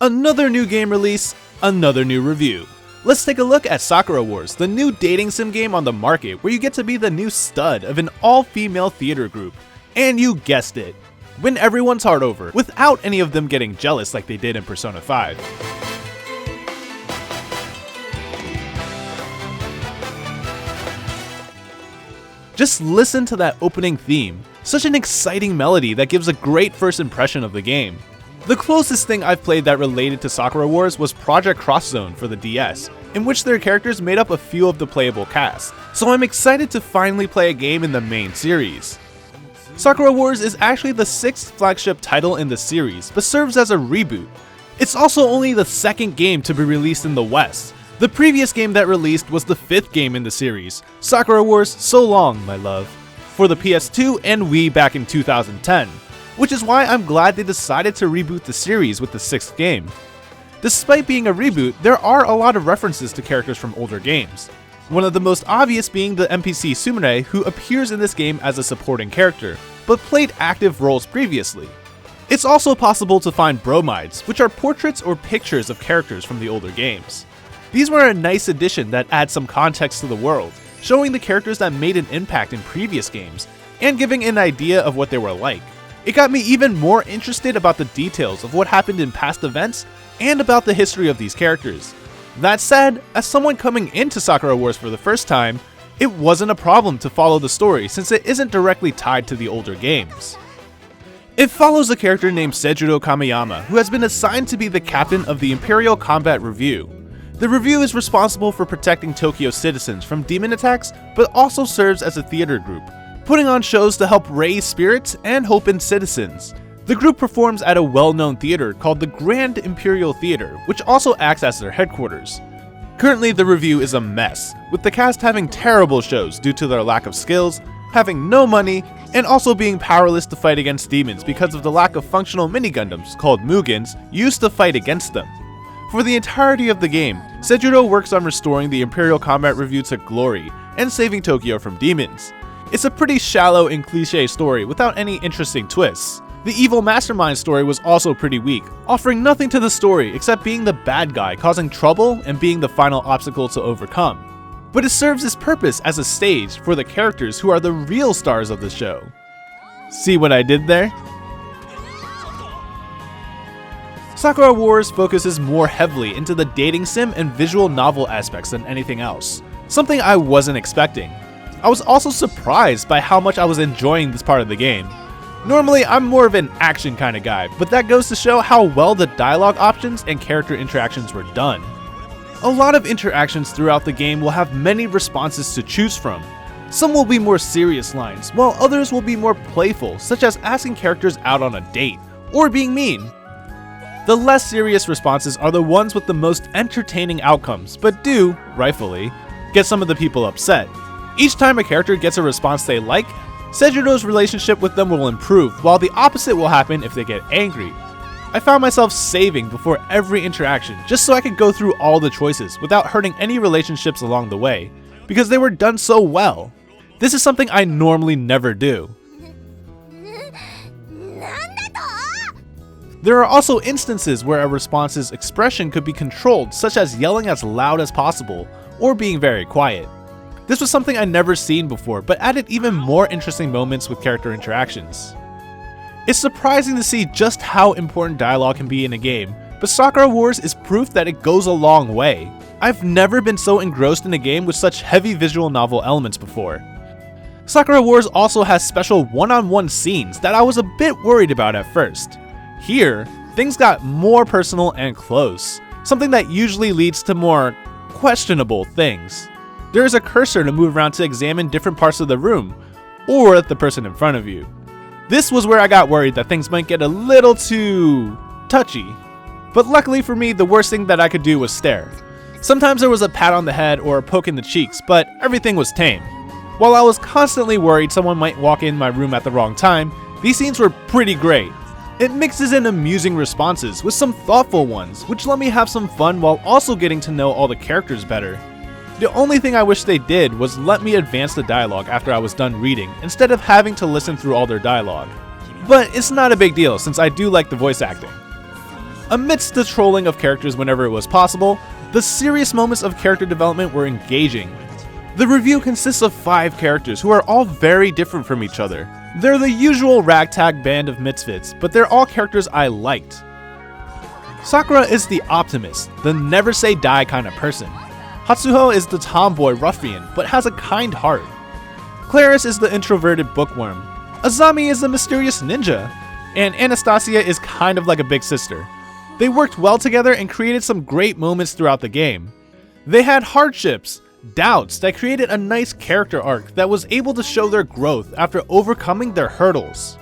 Another new game release, another new review. Let's take a look at Sakura Wars, the new dating sim game on the market where you get to be the new stud of an all-female theater group. And you guessed it, win everyone's heart over without any of them getting jealous like they did in Persona 5. Just listen to that opening theme, such an exciting melody that gives a great first impression of the game. The closest thing I've played that related to Sakura Wars was Project Cross Zone for the DS, in which their characters made up a few of the playable cast, so I'm excited to finally play a game in the main series. Sakura Wars is actually the 6th flagship title in the series, but serves as a reboot. It's also only the 2nd game to be released in the West. The previous game that released was the 5th game in the series, Sakura Wars So Long, My Love, for the PS2 and Wii back in 2010, which is why I'm glad they decided to reboot the series with the 6th game. Despite being a reboot, there are a lot of references to characters from older games. One of the most obvious being the NPC Sumire, who appears in this game as a supporting character, but played active roles previously. It's also possible to find bromides, which are portraits or pictures of characters from the older games. These were a nice addition that adds some context to the world, showing the characters that made an impact in previous games, and giving an idea of what they were like. It got me even more interested about the details of what happened in past events, and about the history of these characters. That said, as someone coming into Sakura Wars for the first time, it wasn't a problem to follow the story since it isn't directly tied to the older games. It follows a character named Sejuro Kamiyama, who has been assigned to be the captain of the Imperial Combat Review. The Review is responsible for protecting Tokyo's citizens from demon attacks, but also serves as a theater group, putting on shows to help raise spirits and hope in citizens. The group performs at a well-known theater called the Grand Imperial Theater, which also acts as their headquarters. Currently, the Review is a mess, with the cast having terrible shows due to their lack of skills, having no money, and also being powerless to fight against demons because of the lack of functional mini-Gundams, called Mugens, used to fight against them. For the entirety of the game, Sejuro works on restoring the Imperial Combat Review to glory, and saving Tokyo from demons. It's a pretty shallow and cliché story without any interesting twists. The evil mastermind story was also pretty weak, offering nothing to the story except being the bad guy causing trouble and being the final obstacle to overcome. But it serves its purpose as a stage for the characters who are the real stars of the show. See what I did there? Sakura Wars focuses more heavily into the dating sim and visual novel aspects than anything else, something I wasn't expecting. I was also surprised by how much I was enjoying this part of the game. Normally, I'm more of an action kind of guy, but that goes to show how well the dialogue options and character interactions were done. A lot of interactions throughout the game will have many responses to choose from. Some will be more serious lines, while others will be more playful, such as asking characters out on a date, or being mean. The less serious responses are the ones with the most entertaining outcomes, but do, rightfully, get some of the people upset. Each time a character gets a response they like, Sejuro's relationship with them will improve, while the opposite will happen if they get angry. I found myself saving before every interaction just so I could go through all the choices without hurting any relationships along the way, because they were done so well. This is something I normally never do. There are also instances where a response's expression could be controlled, such as yelling as loud as possible, or being very quiet. This was something I'd never seen before, but added even more interesting moments with character interactions. It's surprising to see just how important dialogue can be in a game, but Sakura Wars is proof that it goes a long way. I've never been so engrossed in a game with such heavy visual novel elements before. Sakura Wars also has special one-on-one scenes that I was a bit worried about at first. Here, things got more personal and close, something that usually leads to more questionable things. There is a cursor to move around to examine different parts of the room, or the person in front of you. This was where I got worried that things might get a little too touchy. But luckily for me, the worst thing that I could do was stare. Sometimes there was a pat on the head or a poke in the cheeks, but everything was tame. While I was constantly worried someone might walk in my room at the wrong time, these scenes were pretty great. It mixes in amusing responses with some thoughtful ones, which let me have some fun while also getting to know all the characters better. The only thing I wish they did was let me advance the dialogue after I was done reading, instead of having to listen through all their dialogue. But it's not a big deal since I do like the voice acting. Amidst the trolling of characters whenever it was possible, the serious moments of character development were engaging. The review consists of 5 characters who are all very different from each other. They're the usual ragtag band of misfits, but they're all characters I liked. Sakura is the optimist, the never say die kind of person. Hatsuho is the tomboy ruffian, but has a kind heart. Claris is the introverted bookworm. Azami is the mysterious ninja. And Anastasia is kind of like a big sister. They worked well together and created some great moments throughout the game. They had hardships, doubts that created a nice character arc that was able to show their growth after overcoming their hurdles.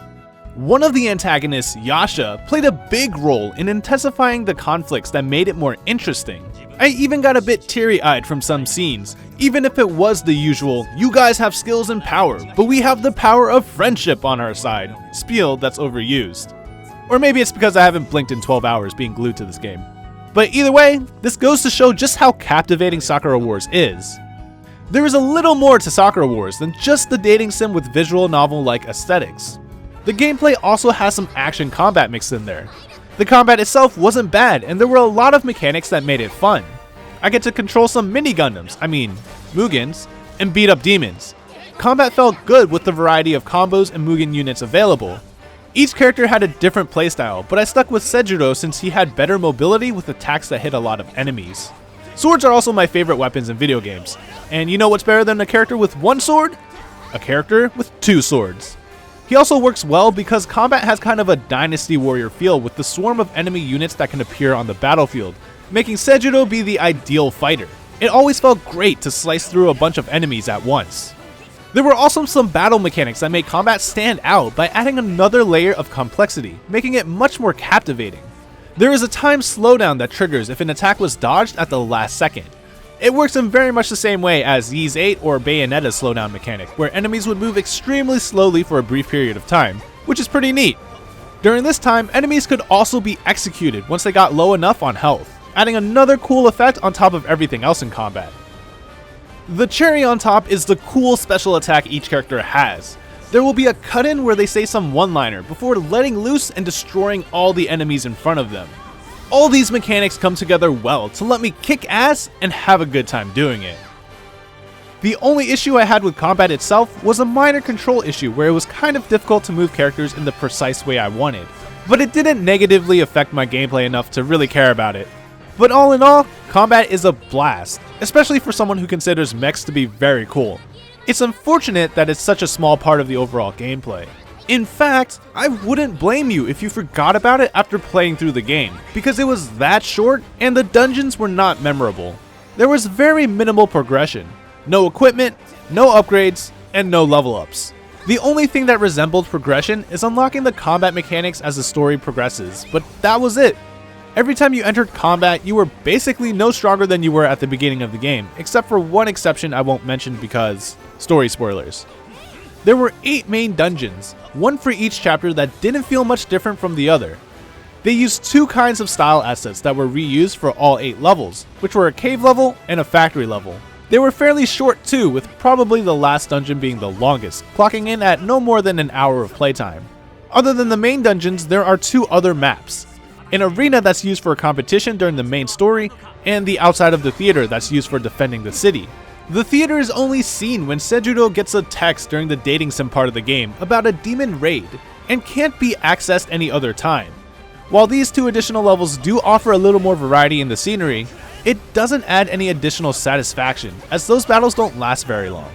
One of the antagonists, Yasha, played a big role in intensifying the conflicts that made it more interesting. I even got a bit teary-eyed from some scenes, even if it was the usual, "you guys have skills and power, but we have the power of friendship on our side" spiel that's overused. Or maybe it's because I haven't blinked in 12 hours being glued to this game. But either way, this goes to show just how captivating Sakura Wars is. There is a little more to Sakura Wars than just the dating sim with visual novel-like aesthetics. The gameplay also has some action combat mixed in there. The combat itself wasn't bad, and there were a lot of mechanics that made it fun. I get to control some mini Gundams, Mugins, and beat up demons. Combat felt good with the variety of combos and Mugen units available. Each character had a different playstyle, but I stuck with Sejuro since he had better mobility with attacks that hit a lot of enemies. Swords are also my favorite weapons in video games. And you know what's better than a character with 1 sword? A character with 2 swords. He also works well because combat has kind of a Dynasty Warrior feel with the swarm of enemy units that can appear on the battlefield, making Sejuro be the ideal fighter. It always felt great to slice through a bunch of enemies at once. There were also some battle mechanics that made combat stand out by adding another layer of complexity, making it much more captivating. There is a time slowdown that triggers if an attack was dodged at the last second. It works in very much the same way as Ys 8 or Bayonetta's slowdown mechanic, where enemies would move extremely slowly for a brief period of time, which is pretty neat. During this time, enemies could also be executed once they got low enough on health, adding another cool effect on top of everything else in combat. The cherry on top is the cool special attack each character has. There will be a cut-in where they say some one-liner before letting loose and destroying all the enemies in front of them. All these mechanics come together well to let me kick ass and have a good time doing it. The only issue I had with combat itself was a minor control issue where it was kind of difficult to move characters in the precise way I wanted, but it didn't negatively affect my gameplay enough to really care about it. But all in all, combat is a blast, especially for someone who considers mechs to be very cool. It's unfortunate that it's such a small part of the overall gameplay. In fact, I wouldn't blame you if you forgot about it after playing through the game, because it was that short and the dungeons were not memorable. There was very minimal progression, no equipment, no upgrades, and no level ups. The only thing that resembled progression is unlocking the combat mechanics as the story progresses, but that was it. Every time you entered combat, you were basically no stronger than you were at the beginning of the game, except for one exception I won't mention because story spoilers. There were 8 main dungeons, one for each chapter that didn't feel much different from the other. They used 2 kinds of style assets that were reused for all 8 levels, which were a cave level and a factory level. They were fairly short too, with probably the last dungeon being the longest, clocking in at no more than an hour of playtime. Other than the main dungeons, there are 2 other maps. An arena that's used for a competition during the main story, and the outside of the theater that's used for defending the city. The theater is only seen when Sejuro gets a text during the dating sim part of the game about a demon raid, and can't be accessed any other time. While these 2 additional levels do offer a little more variety in the scenery, it doesn't add any additional satisfaction, as those battles don't last very long.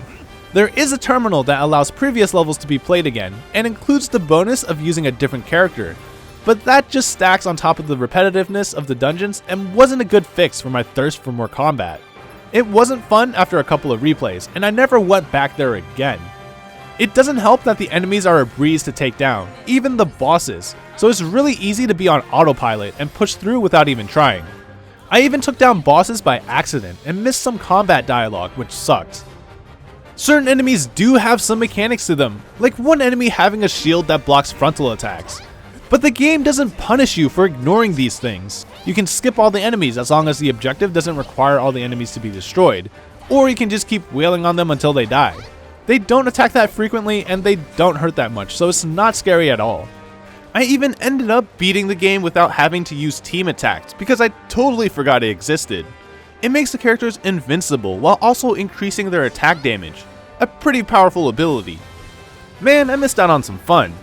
There is a terminal that allows previous levels to be played again, and includes the bonus of using a different character, but that just stacks on top of the repetitiveness of the dungeons and wasn't a good fix for my thirst for more combat. It wasn't fun after a couple of replays, and I never went back there again. It doesn't help that the enemies are a breeze to take down, even the bosses, so it's really easy to be on autopilot and push through without even trying. I even took down bosses by accident and missed some combat dialogue, which sucked. Certain enemies do have some mechanics to them, like one enemy having a shield that blocks frontal attacks. But the game doesn't punish you for ignoring these things. You can skip all the enemies as long as the objective doesn't require all the enemies to be destroyed, or you can just keep wailing on them until they die. They don't attack that frequently and they don't hurt that much, so it's not scary at all. I even ended up beating the game without having to use team attacks because I totally forgot it existed. It makes the characters invincible while also increasing their attack damage, a pretty powerful ability. Man, I missed out on some fun.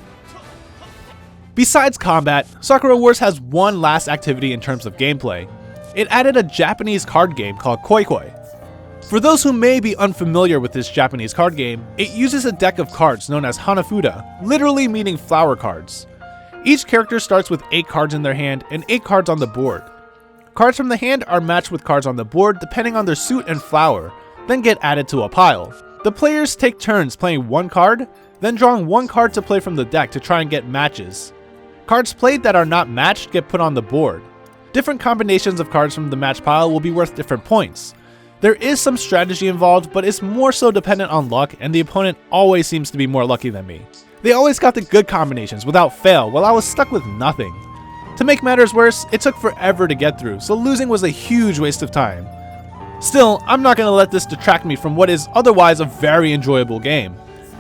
Besides combat, Sakura Wars has one last activity in terms of gameplay. It added a Japanese card game called Koi Koi. For those who may be unfamiliar with this Japanese card game, it uses a deck of cards known as Hanafuda, literally meaning flower cards. Each character starts with 8 cards in their hand and 8 cards on the board. Cards from the hand are matched with cards on the board depending on their suit and flower, then get added to a pile. The players take turns playing one card, then drawing one card to play from the deck to try and get matches. Cards played that are not matched get put on the board. Different combinations of cards from the match pile will be worth different points. There is some strategy involved, but it's more so dependent on luck, and the opponent always seems to be more lucky than me. They always got the good combinations without fail, while I was stuck with nothing. To make matters worse, it took forever to get through, so losing was a huge waste of time. Still, I'm not gonna let this detract me from what is otherwise a very enjoyable game.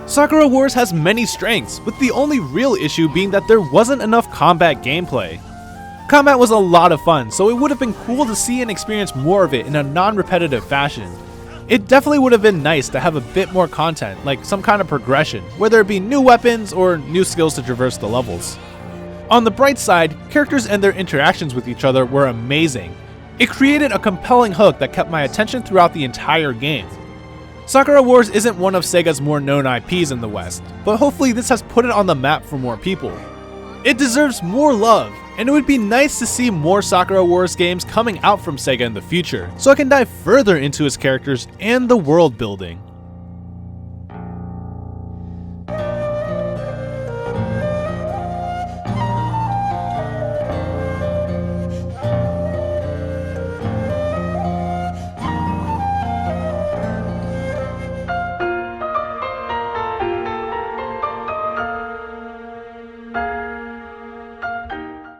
Sakura Wars has many strengths, with the only real issue being that there wasn't enough combat gameplay. Combat was a lot of fun, so it would have been cool to see and experience more of it in a non-repetitive fashion. It definitely would have been nice to have a bit more content, like some kind of progression, whether it be new weapons or new skills to traverse the levels. On the bright side, characters and their interactions with each other were amazing. It created a compelling hook that kept my attention throughout the entire game. Sakura Wars isn't one of Sega's more known IPs in the West, but hopefully this has put it on the map for more people. It deserves more love, and it would be nice to see more Sakura Wars games coming out from Sega in the future, so I can dive further into its characters and the world building.